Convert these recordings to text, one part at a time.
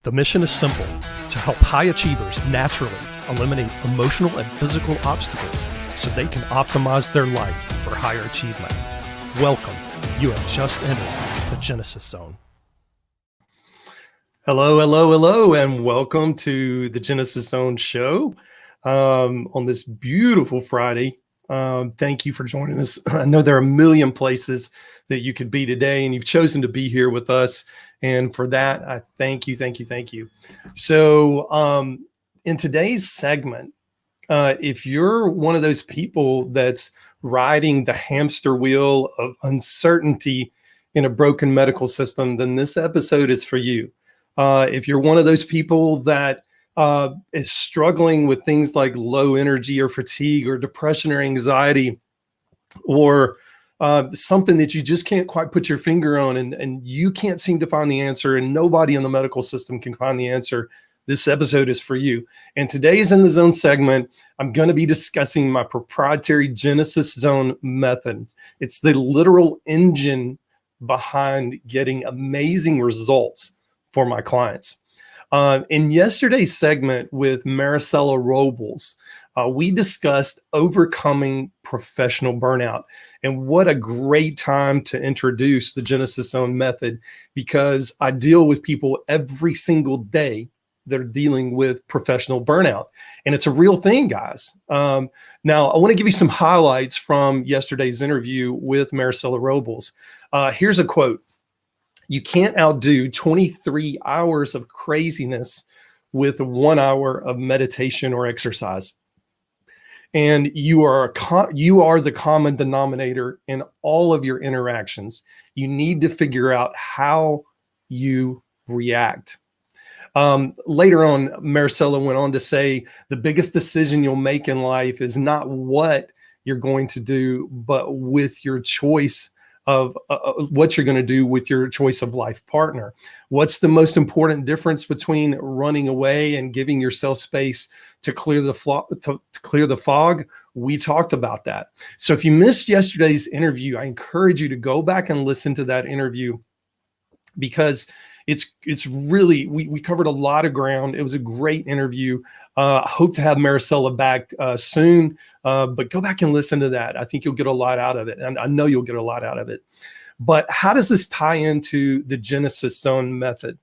The mission is simple: to help high achievers naturally eliminate emotional and physical obstacles so they can optimize their life for higher achievement. Welcome. You have just entered the Genesis Zone. Hello, and welcome to the Genesis Zone show on this beautiful Friday. Thank you for joining us. I know there are a million places that you could be today, and you've chosen to be here with us. And for that, I thank you. So in today's segment, if you're one of those people that's riding the hamster wheel of uncertainty in a broken medical system, then this episode is for you. If you're one of those people that is struggling with things like low energy or fatigue or depression or anxiety, or something that you just can't quite put your finger on, and you can't seem to find the answer, and nobody in the medical system can find the answer, this episode is for you. And today's In the Zone segment, I'm going to be discussing my proprietary Genesis Zone method. It's the literal engine behind getting amazing results for my clients. In yesterday's segment with Maricela Robles, we discussed overcoming professional burnout. And what a great time to introduce the Genesis Zone method, because I deal with people every single day that are dealing with professional burnout. And it's a real thing, guys. Now, I want to give you some highlights from yesterday's interview with Maricela Robles. Here's a quote. "You can't outdo 23 hours of craziness with 1 hour of meditation or exercise. And you are the common denominator in all of your interactions. You need to figure out how you react." Later on, Maricela went on to say, the biggest decision you'll make in life is not what you're going to do, but with your choice of what you're going to do with your choice of life partner. What's the most important difference between running away and giving yourself space to clear the fog? We talked about that. So if you missed yesterday's interview, I encourage you to go back and listen to that interview, because it's really, we covered a lot of ground. It was a great interview. I hope to have Maricela back soon, but go back and listen to that. I think you'll get a lot out of it, and I know you'll get a lot out of it. But how does this tie into the Genesis Zone method?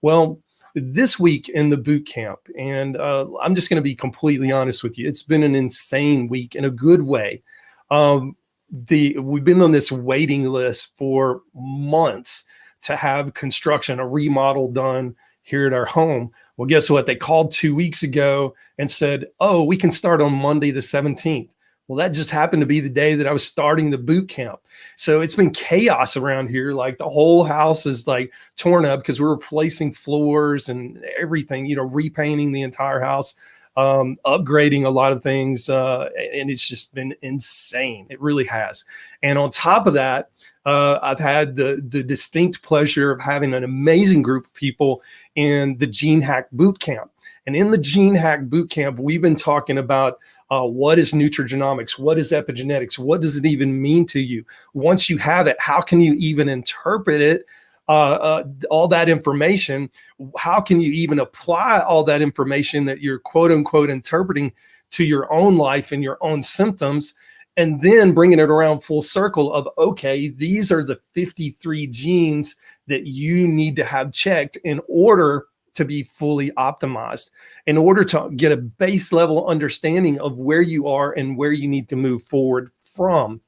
Well, this week in the boot camp, and I'm just going to be completely honest with you, it's been an insane week in a good way. We've been on this waiting list for months to have construction, a remodel done here at our home. Well, guess what? They called 2 weeks ago and said, "Oh, we can start on Monday the 17th. Well, that just happened to be the day that I was starting the boot camp. So it's been chaos around here. Like, the whole house is like torn up because we're replacing floors and everything, repainting the entire house, upgrading a lot of things. And it's just been insane. It really has. And on top of that, I've had the distinct pleasure of having an amazing group of people in the Gene Hack Bootcamp. And in the Gene Hack Bootcamp, we've been talking about what is nutrigenomics? What is epigenetics? What does it even mean to you? Once you have it, how can you even interpret it? All that information, how can you even apply all that information that you're quote unquote interpreting to your own life and your own symptoms? And then bringing it around full circle of, okay, these are the 53 genes that you need to have checked in order to be fully optimized, in order to get a base level understanding of where you are and where you need to move forward from.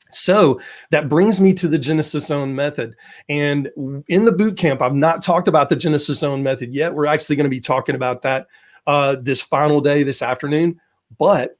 So that brings me to the Genesis Zone method. And in the boot camp, I've not talked about the Genesis Zone method yet. We're actually going to be talking about that this final day, this afternoon. But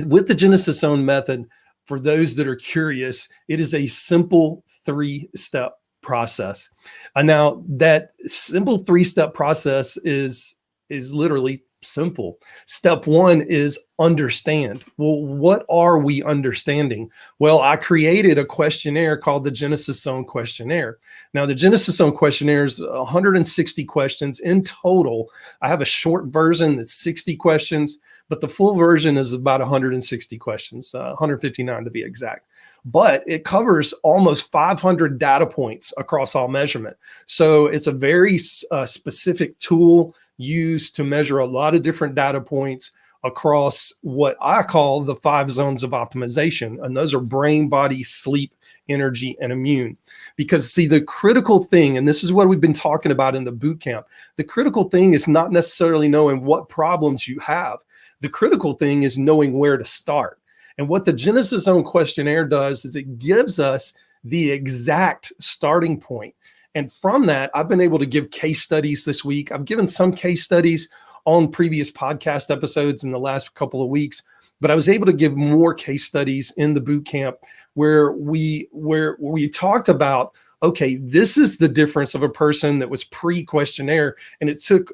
with the Genesis Zone method, for those that are curious, it is a simple 3-step process. Now, that simple 3-step process is literally simple. Step 1 is understand. Well, what are we understanding? Well, I created a questionnaire called the Genesis Zone Questionnaire. Now, the Genesis Zone Questionnaire is 160 questions in total. I have a short version that's 60 questions, but the full version is about 160 questions, 159 to be exact. but it covers almost 500 data points across all measurement. So it's a very specific tool used to measure a lot of different data points across what I call the 5 zones of optimization. And those are brain, body, sleep, energy, and immune. Because see, the critical thing, and this is what we've been talking about in the boot camp, the critical thing is not necessarily knowing what problems you have. The critical thing is knowing where to start. And what the Genesis Zone questionnaire does is it gives us the exact starting point. And from that, I've been able to give case studies this week. I've given some case studies on previous podcast episodes in the last couple of weeks, but I was able to give more case studies in the boot camp where we talked about, okay, this is the difference of a person that was pre-questionnaire, and it took,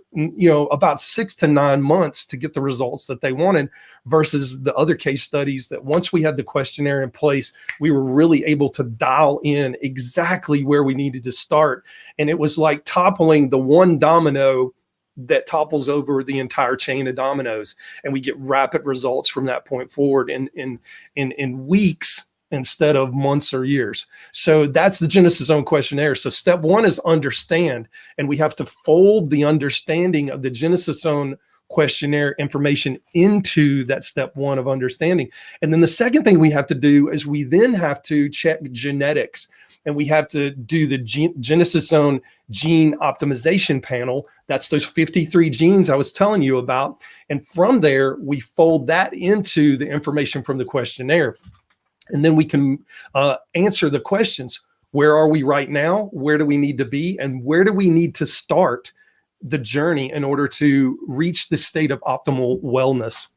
about 6 to 9 months to get the results that they wanted, versus the other case studies that once we had the questionnaire in place, we were really able to dial in exactly where we needed to start. And it was like toppling the one domino that topples over the entire chain of dominoes, and we get rapid results from that point forward in weeks instead of months or years. So that's the Genesis Zone questionnaire. So step 1 is understand, and we have to fold the understanding of the Genesis Zone questionnaire information into that step 1 of understanding. And then the second thing we have to do is we then have to check genetics, and we have to do the Genesis Zone gene optimization panel. That's those 53 genes I was telling you about. And from there, we fold that into the information from the questionnaire. And then we can answer the questions. Where are we right now? Where do we need to be? And where do we need to start the journey in order to reach the state of optimal wellness?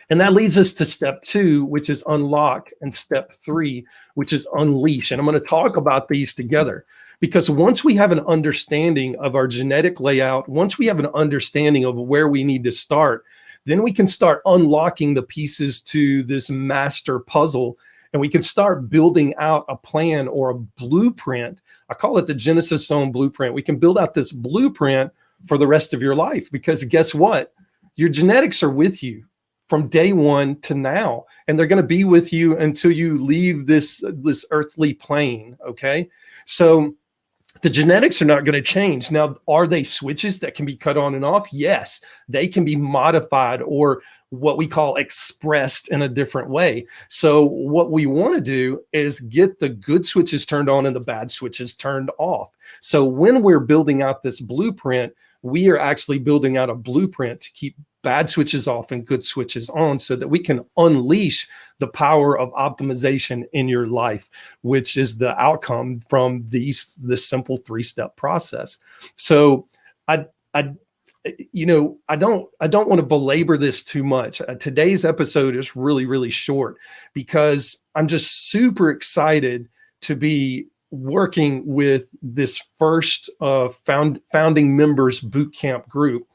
And that leads us to step 2, which is unlock, and step 3, which is unleash. And I'm going to talk about these together, because once we have an understanding of our genetic layout, once we have an understanding of where we need to start, then we can start unlocking the pieces to this master puzzle, and we can start building out a plan or a blueprint. I call it the Genesis Zone blueprint. We can build out this blueprint for the rest of your life, because guess what? Your genetics are with you from day 1 to now, and they're going to be with you until you leave this earthly plane. Okay. So the genetics are not going to change. Now, are they switches that can be cut on and off? Yes, they can be modified, or what we call expressed in a different way. So what we want to do is get the good switches turned on and the bad switches turned off. So when we're building out this blueprint, we are actually building out a blueprint to keep bad switches off and good switches on, so that we can unleash the power of optimization in your life, which is the outcome from this simple 3-step process. So I don't want to belabor this too much. Today's episode is really, really short, because I'm just super excited to be working with this first founding members bootcamp group,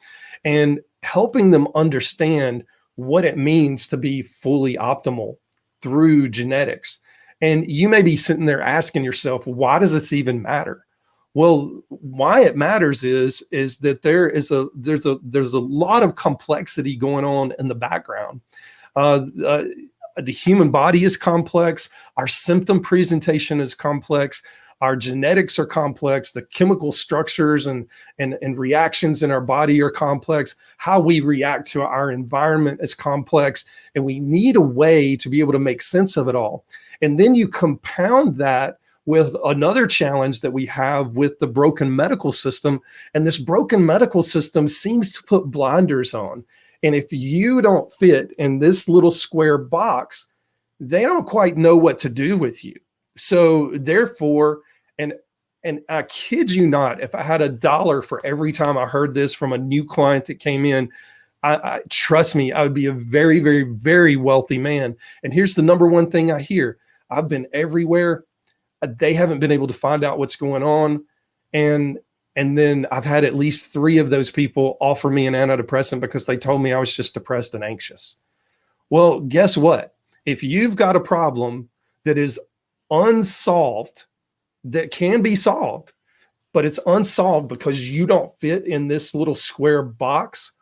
and helping them understand what it means to be fully optimal through genetics. And you may be sitting there asking yourself, why does this even matter? Well, why it matters is that there's a lot of complexity going on in the background. The human body is complex. Our symptom presentation is complex. Our genetics are complex. The chemical structures and reactions in our body are complex. How we react to our environment is complex. And we need a way to be able to make sense of it all. And then you compound that with another challenge that we have with the broken medical system. And this broken medical system seems to put blinders on. And if you don't fit in this little square box, they don't quite know what to do with you. So therefore, and I kid you not, if I had $1 for every time I heard this from a new client that came in, I trust me, I would be a very, very, very wealthy man. And here's the number one thing I hear. I've been everywhere. They haven't been able to find out what's going on. And then I've had at least 3 of those people offer me an antidepressant because they told me I was just depressed and anxious. Well, guess what? If you've got a problem that is unsolved, that can be solved, but it's unsolved because you don't fit in this little square box,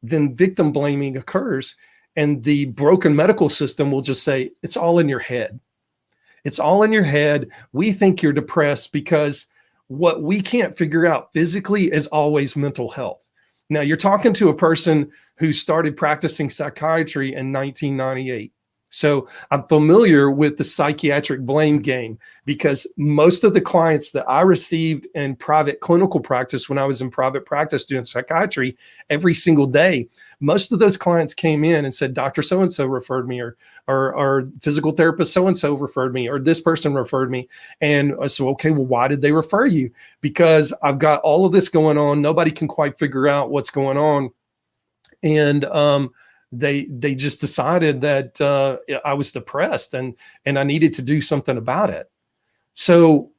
then victim blaming occurs. And the broken medical system will just say, it's all in your head. It's all in your head. We think you're depressed because what we can't figure out physically is always mental health. Now, you're talking to a person who started practicing psychiatry in 1998. So I'm familiar with the psychiatric blame game, because most of the clients that I received in private clinical practice when I was in private practice doing psychiatry every single day, most of those clients came in and said, Dr. So-and-so referred me, or physical therapist so-and-so referred me, or this person referred me. And I said, okay, well, why did they refer you? Because I've got all of this going on. Nobody can quite figure out what's going on. And they just decided that I was depressed and I needed to do something about it. So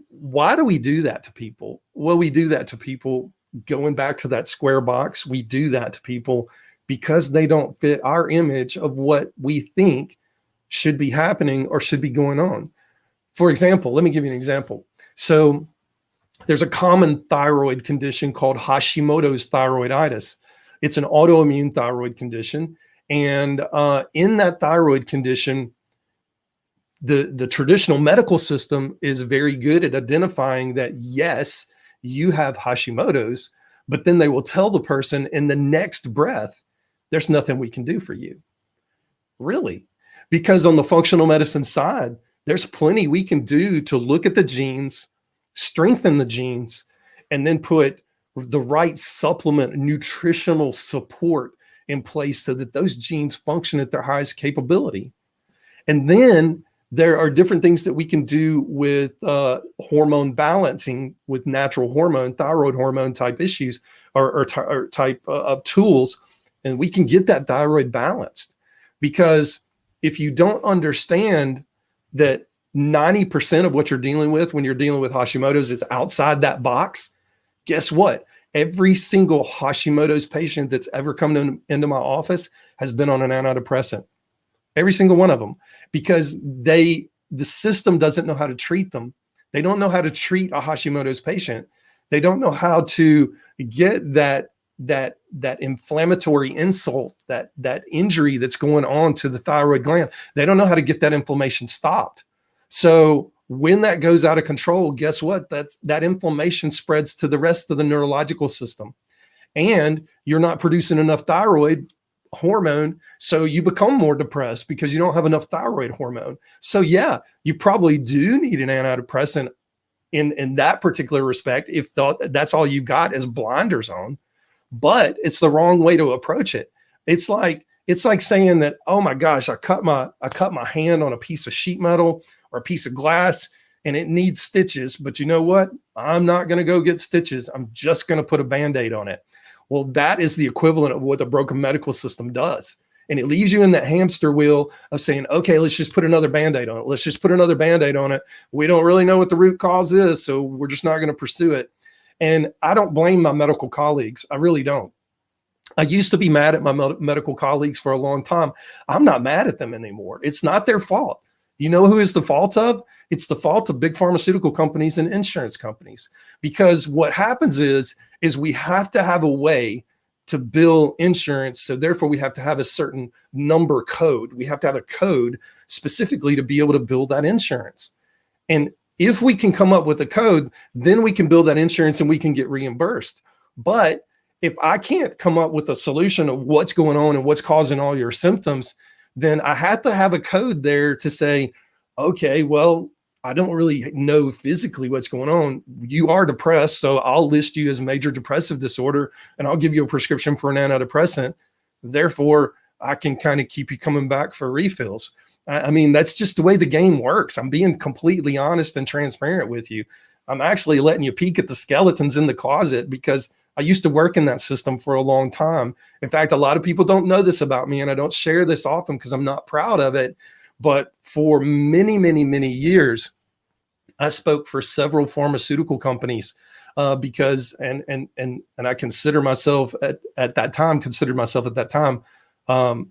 why do we do that to people? Well, we do that to people, going back to that square box, we do that to people because they don't fit our image of what we think should be happening or should be going on. For example, let me give you an example. So there's a common thyroid condition called Hashimoto's thyroiditis. It's an autoimmune thyroid condition. And in that thyroid condition, the traditional medical system is very good at identifying that, yes, you have Hashimoto's, but then they will tell the person in the next breath, there's nothing we can do for you. Really? Because on the functional medicine side, there's plenty we can do to look at the genes, strengthen the genes, and then put the right supplement, nutritional support in place so that those genes function at their highest capability. And then there are different things that we can do with hormone balancing, with natural hormone, thyroid hormone type issues, or type of tools. And we can get that thyroid balanced, because if you don't understand that 90% of what you're dealing with when you're dealing with Hashimoto's is outside that box, guess what? Every single Hashimoto's patient that's ever come into my office has been on an antidepressant. Every single one of them, because the system doesn't know how to treat them. They don't know how to treat a Hashimoto's patient. They don't know how to get that inflammatory insult, that injury that's going on to the thyroid gland. They don't know how to get that inflammation stopped. So when that goes out of control, guess what? That inflammation spreads to the rest of the neurological system, and you're not producing enough thyroid hormone. So you become more depressed because you don't have enough thyroid hormone. So yeah, you probably do need an antidepressant in that particular respect, if that's all you've got is blinders on. But it's the wrong way to approach it. It's like saying that, oh my gosh, I cut my hand on a piece of sheet metal or a piece of glass and it needs stitches, but you know what? I'm not going to go get stitches. I'm just going to put a Band-Aid on it. Well, that is the equivalent of what the broken medical system does. And it leaves you in that hamster wheel of saying, okay, let's just put another Band-Aid on it. Let's just put another Band-Aid on it. We don't really know what the root cause is, so we're just not going to pursue it. And I don't blame my medical colleagues. I really don't. I used to be mad at my medical colleagues for a long time. I'm not mad at them anymore. It's not their fault. You know who is the fault of? It's the fault of big pharmaceutical companies and insurance companies. Because what happens is we have to have a way to bill insurance. So therefore we have to have a certain number code. We have to have a code specifically to be able to bill that insurance. And if we can come up with a code, then we can bill that insurance and we can get reimbursed. But if I can't come up with a solution of what's going on and what's causing all your symptoms, then I have to have a code there to say, okay, well, I don't really know physically what's going on. You are depressed, so I'll list you as major depressive disorder and I'll give you a prescription for an antidepressant. Therefore, I can kind of keep you coming back for refills. I mean, that's just the way the game works. I'm being completely honest and transparent with you. I'm actually letting you peek at the skeletons in the closet because I used to work in that system for a long time. In fact, a lot of people don't know this about me and I don't share this often because I'm not proud of it. But for many, many, many years, I spoke for several pharmaceutical companies because I consider myself at that time,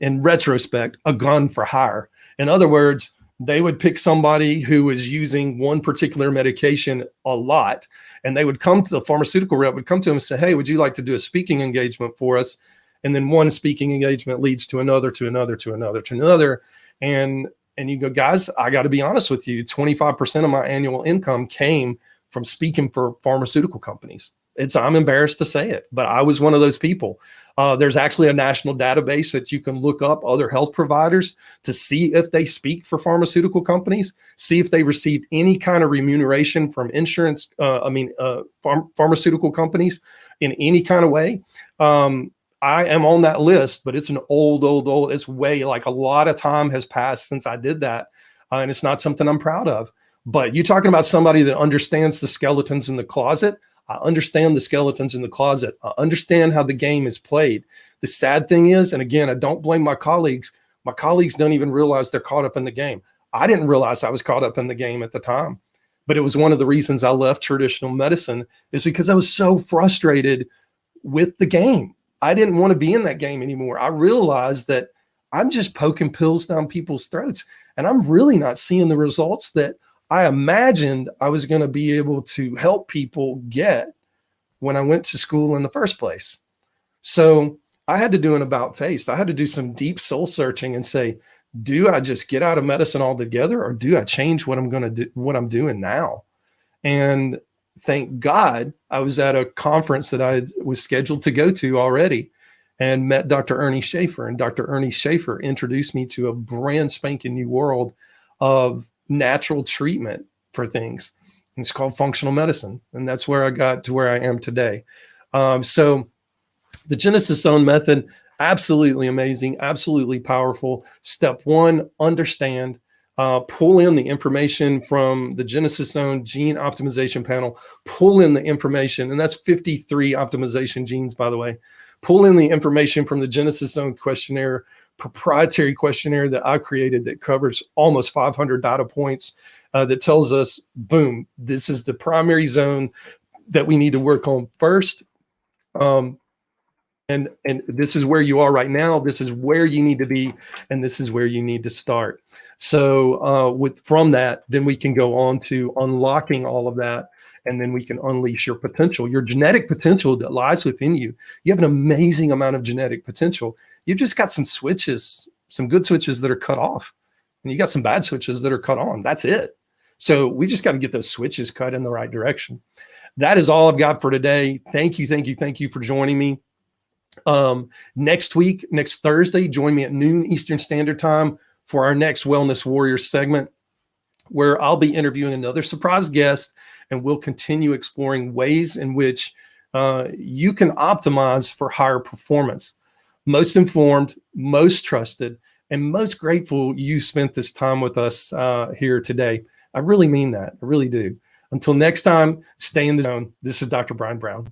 in retrospect, a gun for hire. In other words, they would pick somebody who was using one particular medication a lot, and they would come to the pharmaceutical rep, would come to him and say, hey, would you like to do a speaking engagement for us? And then one speaking engagement leads to another, to another, to another, to another. And And you go, guys, I got to be honest with you. 25% of my annual income came from speaking for pharmaceutical companies. I'm embarrassed to say it, but I was one of those people. There's actually a national database that you can look up other health providers to see if they speak for pharmaceutical companies, see if they received any kind of remuneration from insurance, pharmaceutical companies in any kind of way. I am on that list, but it's an old, it's way, like, a lot of time has passed since I did that. And it's not something I'm proud of. But you're talking about somebody that understands the skeletons in the closet. I understand the skeletons in the closet. I understand how the game is played. The sad thing is, and again, I don't blame my colleagues. My colleagues don't even realize they're caught up in the game. I didn't realize I was caught up in the game at the time. But it was one of the reasons I left traditional medicine, is because I was so frustrated with the game. I didn't want to be in that game anymore. I realized that I'm just poking pills down people's throats, and I'm really not seeing the results that I imagined I was going to be able to help people get when I went to school in the first place. So I had to do an about face. I had to do some deep soul searching and say, do I just get out of medicine altogether, or do I change what I'm going to do, what I'm doing now? And thank God I was at a conference that I was scheduled to go to already, and met Dr. Ernie Schaefer. And Dr. Ernie Schaefer introduced me to a brand spanking new world of natural treatment for things. And it's called functional medicine. And that's where I got to where I am today. So the Genesis Zone method, absolutely amazing, absolutely powerful. Step one, understand, pull in the information from the Genesis Zone gene optimization panel, pull in the information, and that's 53 optimization genes, by the way. Pull in the information from the Genesis Zone questionnaire, proprietary questionnaire that I created that covers almost 500 data points, that tells us, boom, this is the primary zone that we need to work on first. And this is where you are right now. This is where you need to be, and this is where you need to start. So from that, then we can go on to unlocking all of that, and then we can unleash your potential, your genetic potential that lies within you. You have an amazing amount of genetic potential. You've just got some switches, some good switches that are cut off, and you got some bad switches that are cut on. That's it. So we just got to get those switches cut in the right direction. That is all I've got for today. Thank you for joining me. Next week, next Thursday, join me at noon Eastern Standard Time for our next Wellness Warriors segment, where I'll be interviewing another surprise guest, and we'll continue exploring ways in which you can optimize for higher performance. Most informed, most trusted, and most grateful you spent this time with us here today. I really mean that. I really do. Until next time, stay in the zone. This is Dr. Brian Brown.